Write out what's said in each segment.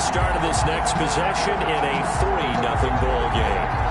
start of this next possession in a 3-0 ball game.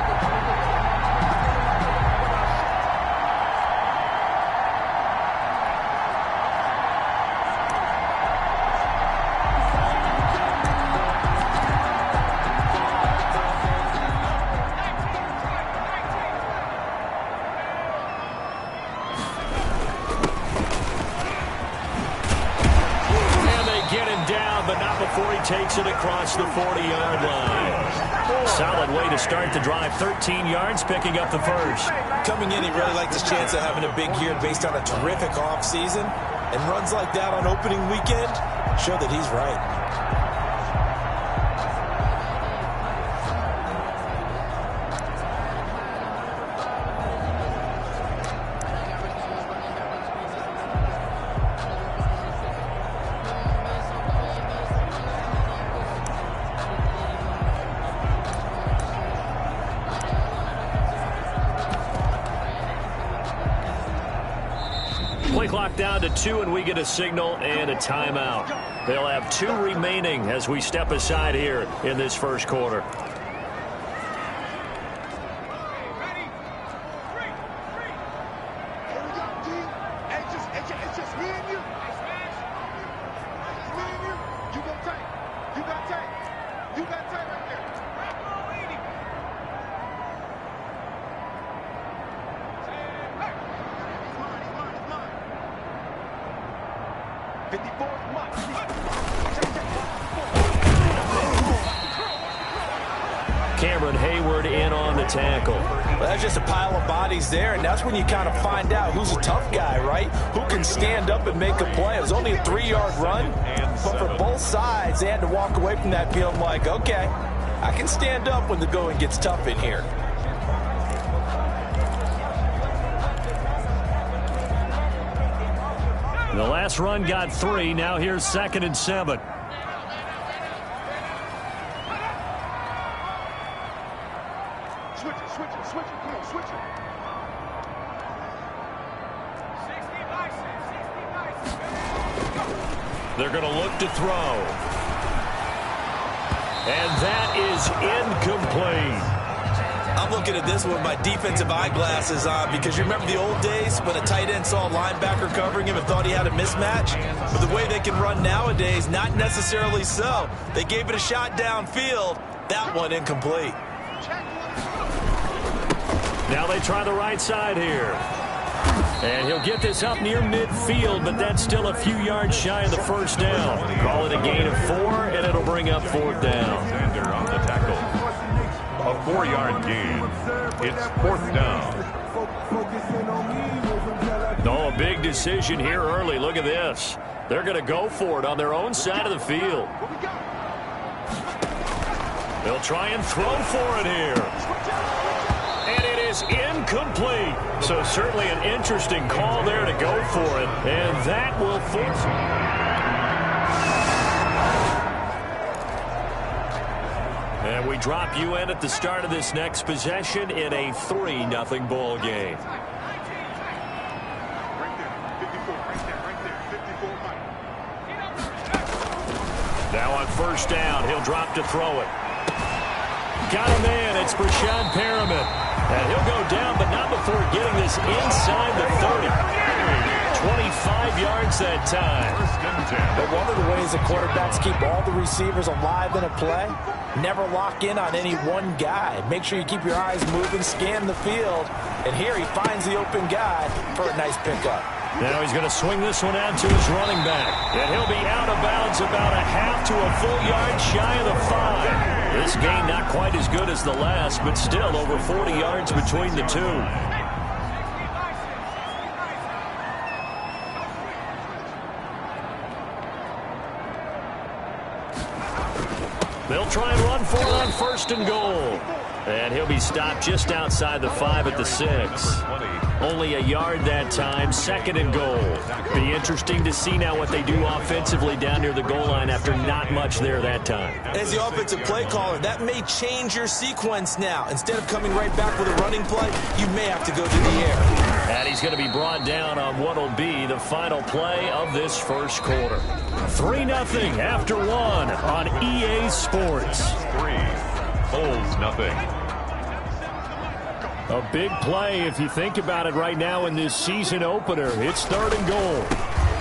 Before he takes it across the 40-yard line. Solid way to start the drive. 13 yards, picking up the first. Coming in, he really liked his chance of having a big year based on a terrific offseason. And runs like that on opening weekend show that he's right. Play clock down to 2, and we get a signal and a timeout. They'll have 2 remaining as we step aside here in this first quarter. Tackle. Well, that's just a pile of bodies there, and that's when you kind of find out who's a tough guy, right? Who can stand up and make a play. It was only a 3-yard run, but for both sides, they had to walk away from that field like, okay, I can stand up when the going gets tough in here. The last run got 3. Now here's 2nd and 7. They're going to look to throw. And that is incomplete. I'm looking at this with my defensive eyeglasses on because you remember the old days when a tight end saw a linebacker covering him and thought he had a mismatch? But the way they can run nowadays, not necessarily so. They gave it a shot downfield. That one incomplete. Now they try the right side here. And he'll get this up near midfield, but that's still a few yards shy of the first down. Call it a gain of 4, and it'll bring up 4th down. Alexander on the tackle. A 4-yard gain. It's 4th down. Oh, a big decision here early. Look at this. They're going to go for it on their own side of the field. They'll try and throw for it here. And it is incomplete. So certainly an interesting call there to go for it. And that will force it. And we drop you in at the start of this next possession in a 3-0 ball game. Now on first down, he'll drop to throw it. Got him in. It's Brashad Perriman. And he'll go down, but not before getting this inside the 30. 25 yards that time. But one of the ways the quarterbacks keep all the receivers alive in a play, never lock in on any one guy. Make sure you keep your eyes moving, scan the field. And here he finds the open guy for a nice pickup. Now he's going to swing this one out to his running back. And he'll be out of bounds about a half to a full yard shy of the 5. This game not quite as good as the last, but still over 40 yards between the two. They'll try and run for it on 1st and goal. And he'll be stopped just outside the 5 at the 6. Only a yard that time, 2nd and goal. Be interesting to see now what they do offensively down near the goal line after not much there that time. As the offensive play caller, that may change your sequence now. Instead of coming right back with a running play, you may have to go to the air. And he's going to be brought down on what will be the final play of this first quarter. 3-0 after one on EA Sports. 3, Bulls nothing. A big play if you think about it right now in this season opener. It's 3rd and goal.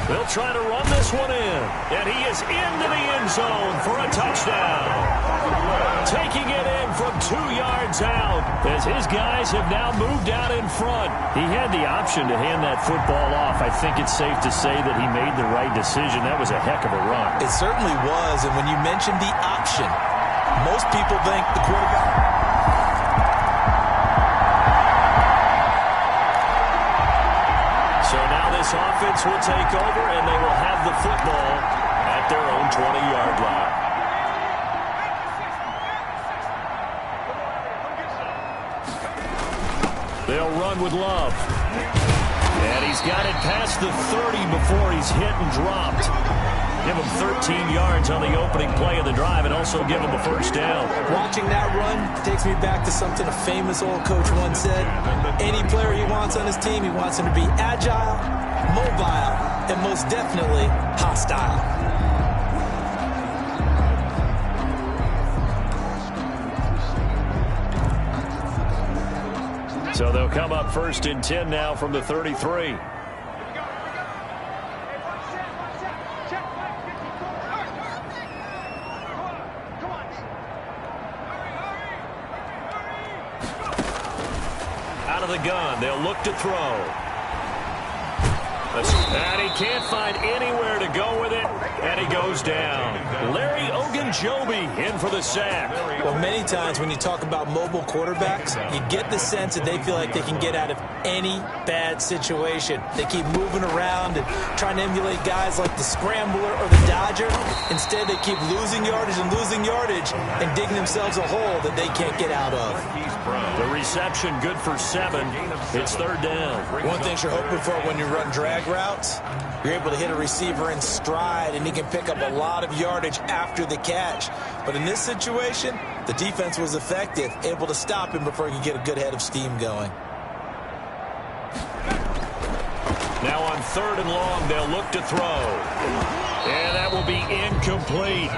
They'll try to run this one in. And he is into the end zone for a touchdown. Taking it in from 2 yards out as his guys have now moved out in front. He had the option to hand that football off. I think it's safe to say that he made the right decision. That was a heck of a run. It certainly was. And when you mentioned the option, most people think the quarterback... So now this offense will take over, and they will have the football at their own 20-yard line. They'll run with Love. And he's got it past the 30 before he's hit and dropped. Give him 13 yards on the opening play of the drive and also give him a first down. Watching that run takes me back to something a famous old coach once said. Any player he wants on his team, he wants him to be agile, mobile, and most definitely hostile. So they'll come up 1st and 10 now from the 33. Out of the gun, they'll look to throw. And he can't find anywhere to go with it, and he goes down. Larry Ogunjobi in for the sack. Well, many times when you talk about mobile quarterbacks, you get the sense that they feel like they can get out of any bad situation. They keep moving around and trying to emulate guys like the Scrambler or the Dodger. Instead, they keep losing yardage and digging themselves a hole that they can't get out of. The reception good for 7. It's 3rd down. One thing you're hoping for when you run drag routes, you're able to hit a receiver in stride, and he can pick up a lot of yardage after the catch. But in this situation, the defense was effective, able to stop him before he could get a good head of steam going. Now on 3rd and long, they'll look to throw. And that will be incomplete.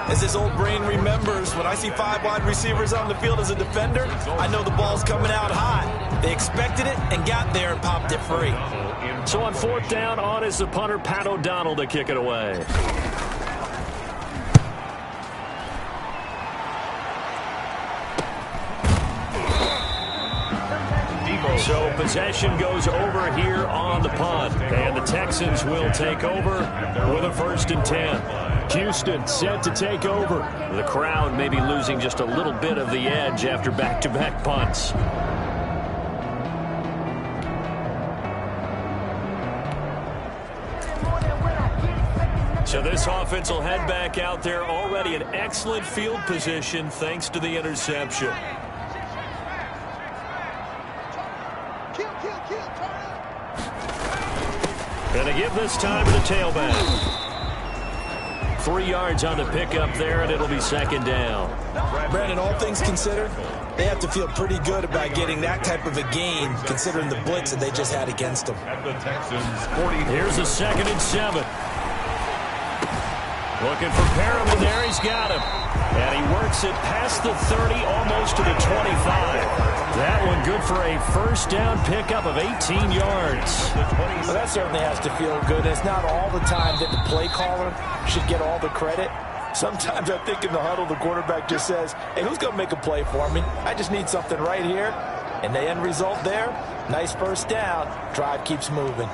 As his old brain remembers, when I see 5 wide receivers on the field as a defender, I know the ball's coming out hot. They expected it and got there and popped it free. So on 4th down, on is the punter, Pat O'Donnell, to kick it away. So possession goes over here on the punt, and the Texans will take over with a 1st and 10. Houston set to take over. The crowd may be losing just a little bit of the edge after back-to-back punts. So this offense will head back out there, already in excellent field position thanks to the interception. And they give this time to the tailback. 3 yards on the pickup there, and it'll be 2nd down. Brandon, all things considered, they have to feel pretty good about getting that type of a gain, considering the blitz that they just had against them. At the Texans, 40. Here's a 2nd and 7. Looking for Perriman there. He's got him. And he works it past the 30, almost to the 25. That one good for a 1st down pickup of 18 yards. Well, that certainly has to feel good. It's not all the time that the play caller should get all the credit. Sometimes I think in the huddle, the quarterback just says, hey, who's going to make a play for me? I just need something right here. And the end result there, nice 1st down. Drive keeps moving.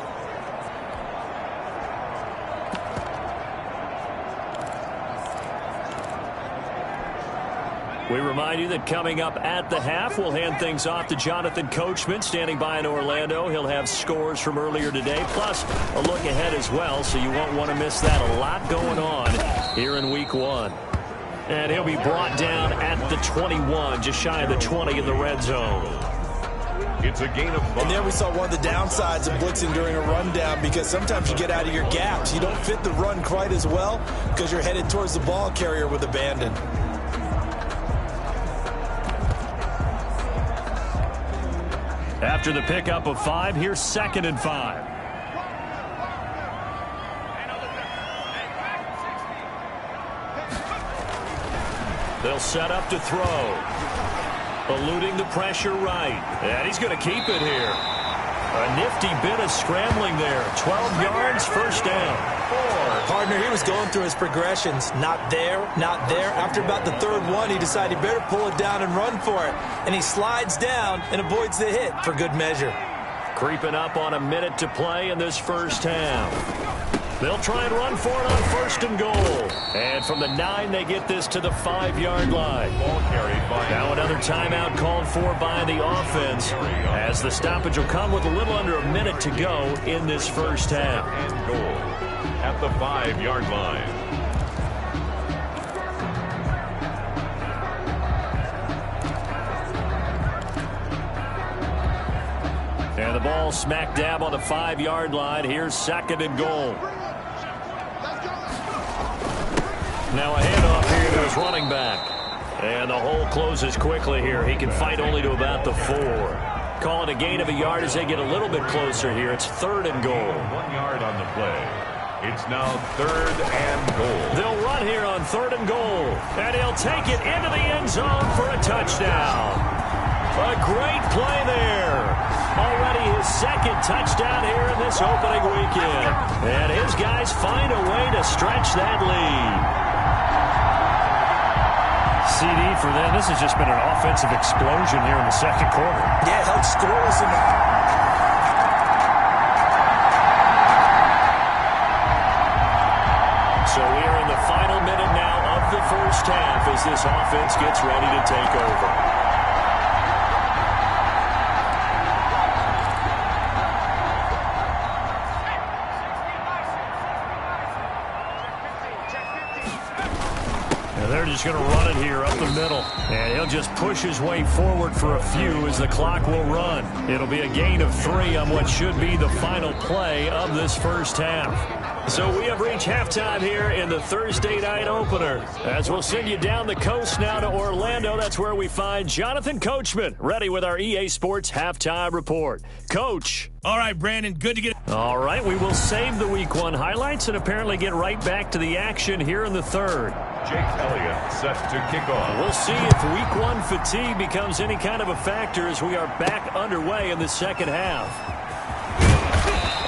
We remind you that coming up at the half, we'll hand things off to Jonathan Coachman, standing by in Orlando. He'll have scores from earlier today, plus a look ahead as well, so you won't want to miss that. A lot going on here in Week 1. And he'll be brought down at the 21, just shy of the 20 in the red zone. It's a gain of 5. And there we saw one of the downsides of blitzing during a rundown, because sometimes you get out of your gaps. You don't fit the run quite as well because you're headed towards the ball carrier with abandon. After the pickup of 5, here's 2nd and 5. They'll set up to throw. Eluding the pressure right. And he's going to keep it here. A nifty bit of scrambling there. 12 yards, first down. Partner, he was going through his progressions. Not there, not there. After about the third one, he decided he better pull it down and run for it. And he slides down and avoids the hit for good measure. Creeping up on a minute to play in this first half. They'll try and run for it on first and goal. And from the 9, they get this to the 5-yard line. Ball carried by now another timeout called for by the offense, as the stoppage will come with a little under a minute to go in this first half. And goal at the 5-yard line. And the ball smack dab on the 5-yard line. Here's second and goal. Now a handoff here to his running back. And the hole closes quickly here. He can fight only to about the 4. Call it a gain of a yard as they get a little bit closer here. It's third and goal. 1 yard on the play. It's now third and goal. They'll run here on third and goal. And he'll take it into the end zone for a touchdown. A great play there. Already his second touchdown here in this opening weekend. And his guys find a way to stretch that lead. CD for them. This has just been an offensive explosion here in the second quarter. Yeah, held scoreless in the... So we are in the final minute now of the first half as this offense gets ready to take over. They're just going to run it here up the middle. And he'll just push his way forward for a few as the clock will run. It'll be a gain of 3 on what should be the final play of this first half. So we have reached halftime here in the Thursday night opener. As we'll send you down the coast now to Orlando. That's where we find Jonathan Coachman ready with our EA Sports halftime report. Coach. All right, Brandon, good to get... All right, we will save the Week 1 highlights and apparently get right back to the action here in the third. Jake Elliott set to kick off. We'll see if Week 1 fatigue becomes any kind of a factor as we are back underway in the second half.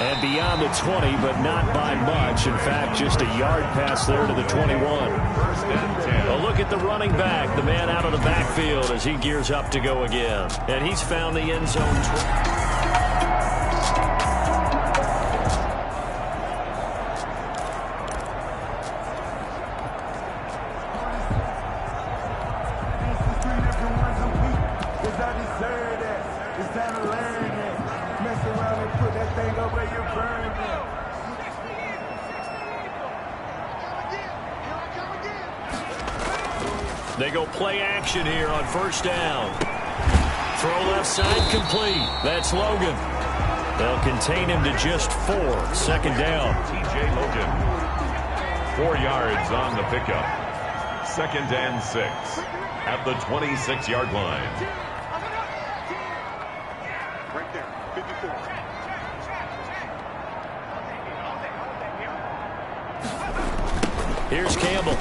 And beyond the 20, but not by much. In fact, just a yard pass there to the 21. First and 10. A look at the running back, the man out of the backfield as he gears up to go again. And he's found the end zone. They go play action here on first down. Throw left side complete. That's Logan. They'll contain him to just 4. Second down. TJ Logan. 4 yards on the pickup. Second and 6 at the 26-yard line. Right there, 54. Here's Campbell.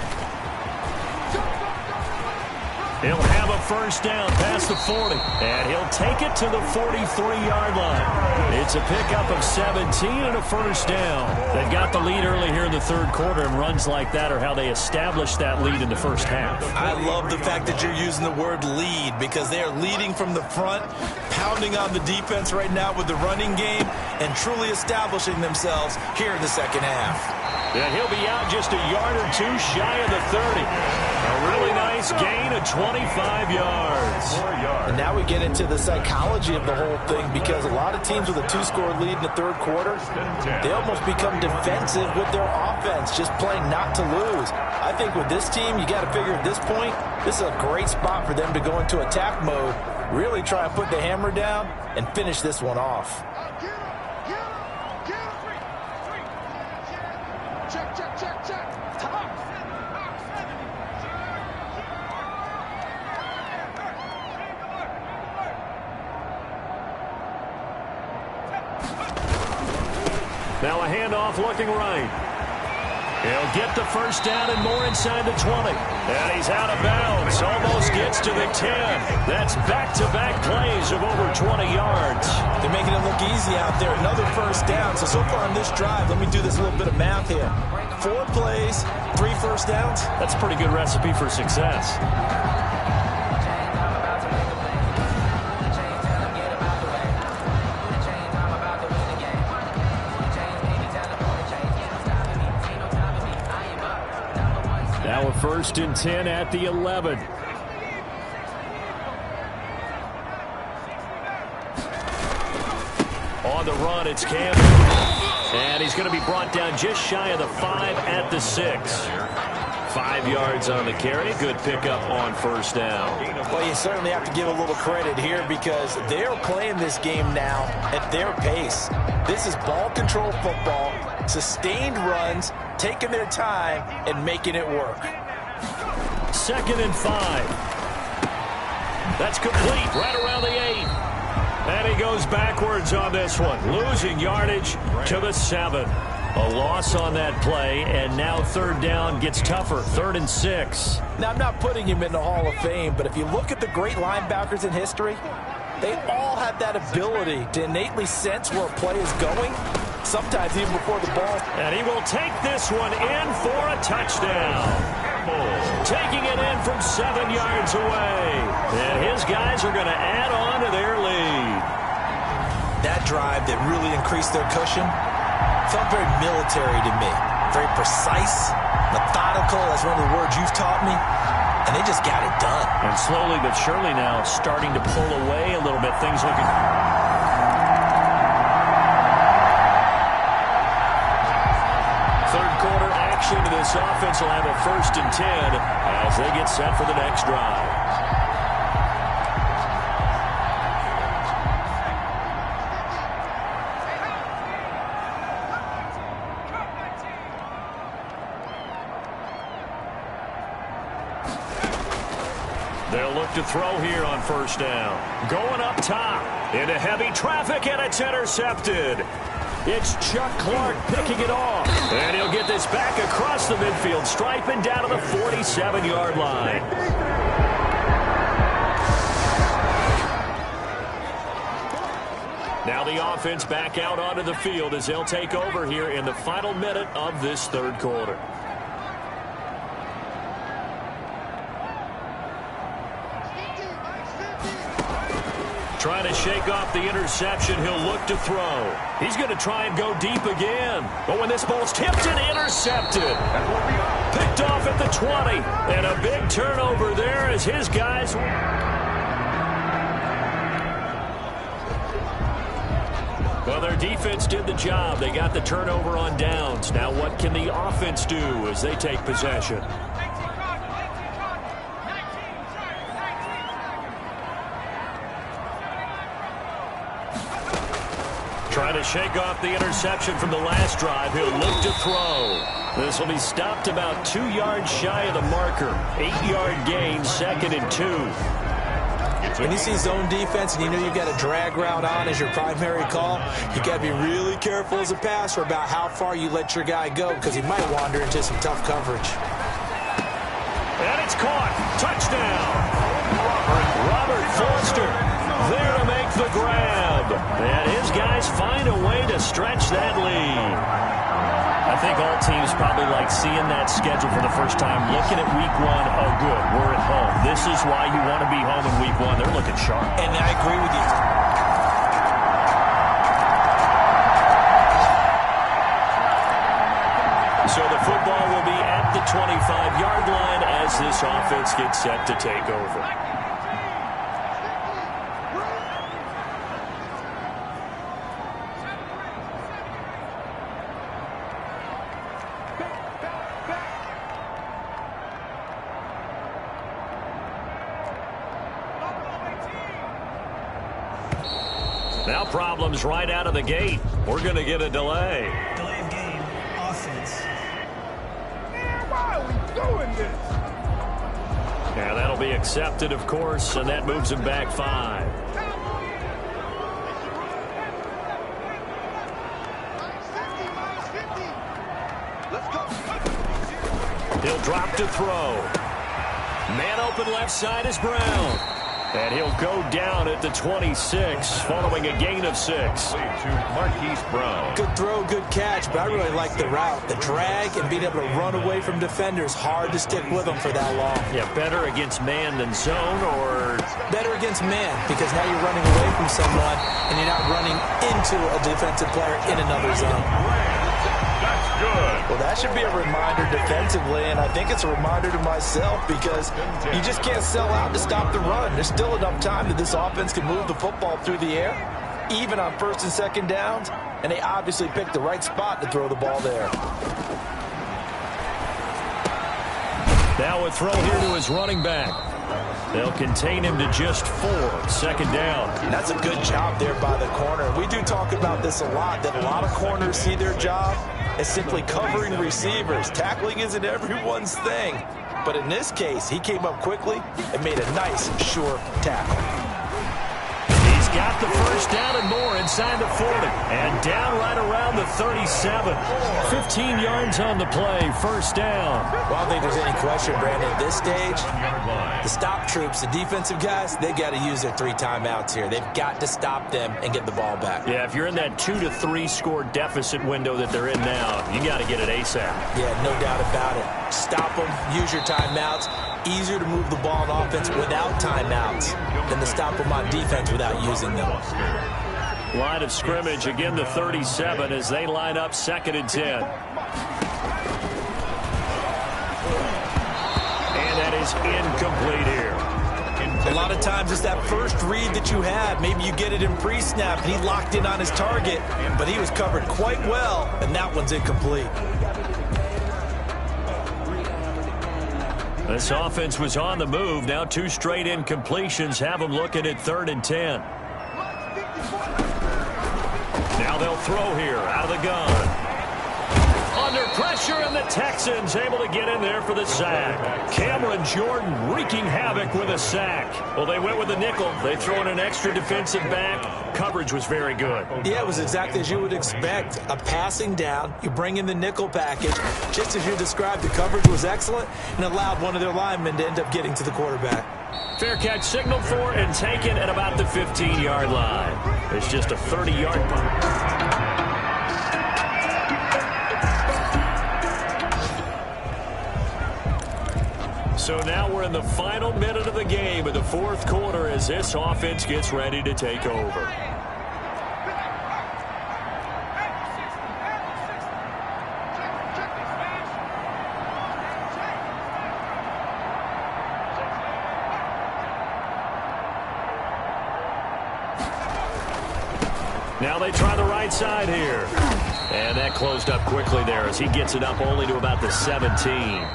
He'll have a first down past the 40, and he'll take it to the 43-yard line. It's a pickup of 17 and a first down. They've got the lead early here in the third quarter, and runs like that are how they establish that lead in the first half. I love the fact that you're using the word lead because they are leading from the front, pounding on the defense right now with the running game, and truly establishing themselves here in the second half. And he'll be out just a yard or 2 shy of the 30. A really nice gain of 25 yards. 4 yards. And now we get into the psychology of the whole thing because a lot of teams with a 2-score lead in the third quarter, they almost become defensive with their offense, just playing not to lose. I think with this team, you got to figure at this point, this is a great spot for them to go into attack mode, really try and put the hammer down and finish this one off. Now a handoff looking right. He'll get the first down and more inside the 20. And he's out of bounds. Almost gets to the 10. That's back-to-back plays of over 20 yards. They're making it look easy out there. Another first down. So far on this drive, let me do this little bit of math here. 4 plays, 3 first downs. That's a pretty good recipe for success. Now a 1st and 10 at the 11. On the run, it's Campbell. And he's going to be brought down just shy of the 5 at the 6. 5 yards on the carry. Good pickup on 1st down. Well, you certainly have to give a little credit here because they're playing this game now at their pace. This is ball control football, sustained runs, taking their time and making it work. 2nd and 5. That's complete right around the 8. And he goes backwards on this one, losing yardage to the 7. A loss on that play, and now 3rd down gets tougher, 3rd and 6. Now, I'm not putting him in the Hall of Fame, but if you look at the great linebackers in history, they all have that ability to innately sense where a play is going, sometimes even before the ball. And he will take this one in for a touchdown. Taking it in from 7 yards away. And his guys are going to add on to their lead. That drive that really increased their cushion felt very military to me. Very precise, methodical, that's one of the words you've taught me. And they just got it done. And slowly but surely now starting to pull away a little bit. Things looking... Third quarter action to this offense will have a 1st and 10 as they get set for the next drive. They'll look to throw here on 1st down. Going up top into heavy traffic, and it's intercepted. It's Chuck Clark picking it off. And he'll get this back across the midfield stripe and down to the 47-yard line. Now the offense back out onto the field as they'll take over here in the final minute of this 3rd quarter. Trying to shake off the interception, he'll look to throw. He's going to try and go deep again. But when this ball's tipped and intercepted. Picked off at the 20. And a big turnover there as his guys... Well, their defense did the job. They got the turnover on downs. Now what can the offense do as they take possession? Trying to shake off the interception from the last drive. He'll look to throw. This will be stopped about 2 yards shy of the marker. 8-yard gain, 2nd and 2. When you see zone defense and you know you've got a drag route on as your primary call, you got to be really careful as a passer about how far you let your guy go because he might wander into some tough coverage. And it's caught. Touchdown. Robert Foster there to make the grab. And his guys find a way to stretch that lead. I think all teams probably like seeing that schedule for the first time, looking at week 1. Oh, good, we're at home. This is why you want to be home in week 1. They're looking sharp. And I agree with you. So the football will be at the 25-yard line as this offense gets set to take over. Now problems right out of the gate. We're going to get a delay. Delay of game, offense. Man, why are we doing this? Yeah, that'll be accepted, of course, and that moves him back 5. He'll drop to throw. Man open left side is Brown. And he'll go down at the 26 following a gain of 6. To Marquise Brown. Good throw, good catch, but I really like the route. The drag and being able to run away from defenders, hard to stick with them for that long. Yeah, better against man than zone, or better against man, because now you're running away from someone and you're not running into a defensive player in another zone. That's good. Well, that should be a reminder defensively, and I think it's a reminder to myself because you just can't sell out to stop the run. There's still enough time that this offense can move the football through the air, even on first and second downs, and they obviously picked the right spot to throw the ball there. Now a throw here to his running back. They'll contain him to just 4. Second down. That's a good job there by the corner. We do talk about this a lot, that a lot of corners see their job as simply covering receivers. Tackling isn't everyone's thing. But in this case, he came up quickly and made a nice, sure tackle. He's got the first down and more inside the 40. And down right around the 37. 15 yards on the play. First down. Well, I don't think there's any question, Brandon, at this stage, the stop troops, the defensive guys, they got to use their 3 timeouts here. They've got to stop them and get the ball back. Yeah, if you're in that 2 to 3 score deficit window that they're in now, you got to get it ASAP. Yeah, no doubt about it. Stop them, use your timeouts. Easier to move the ball on offense without timeouts than to stop them on defense without using them. Line of scrimmage, again the 37 as they line up 2nd and 10. And that is incomplete here. A lot of times it's that first read that you have. Maybe you get it in pre-snap and he locked in on his target, but he was covered quite well, and that one's incomplete. This offense was on the move. Now 2 straight incompletions have them looking at 3rd and 10. Now they'll throw here out of the gun. Under pressure, and the Texans able to get in there for the sack. Cameron Jordan wreaking havoc with a sack. Well, they went with a nickel. They throw in an extra defensive back. Coverage was very good. Yeah, it was exactly as you would expect. A passing down, you bring in the nickel package. Just as you described, the coverage was excellent and allowed one of their linemen to end up getting to the quarterback. Fair catch signaled for and taken at about the 15-yard line. It's just a 30-yard punt. So now we're in the final minute of the game in the 4th quarter as this offense gets ready to take over. Now they try the right side here. And that closed up quickly there as he gets it up only to about the 17.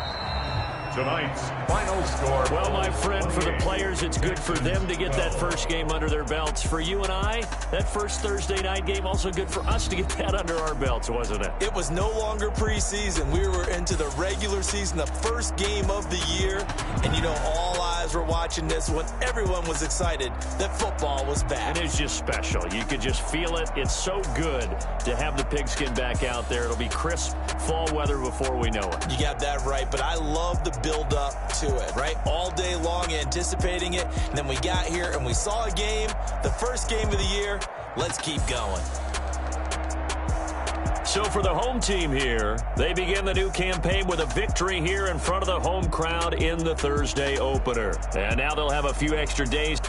Tonight's final score. Well, my friend, for the players, it's good for them to get that first game under their belts. For you and I, that first Thursday night game, also good for us to get that under our belts, wasn't it? It was no longer preseason. We were into the regular season, the first game of the year. And, you know, all eyes were watching this when everyone was excited that football was back. It is just special. You could just feel it. It's so good to have the pigskin back out there. It'll be crisp fall weather before we know it. You got that right, but I love the build up to it, right? All day long anticipating it, and then we got here and we saw a game, the first game of the year. Let's keep going. So for the home team here, they begin the new campaign with a victory here in front of the home crowd in the Thursday opener. And now they'll have a few extra days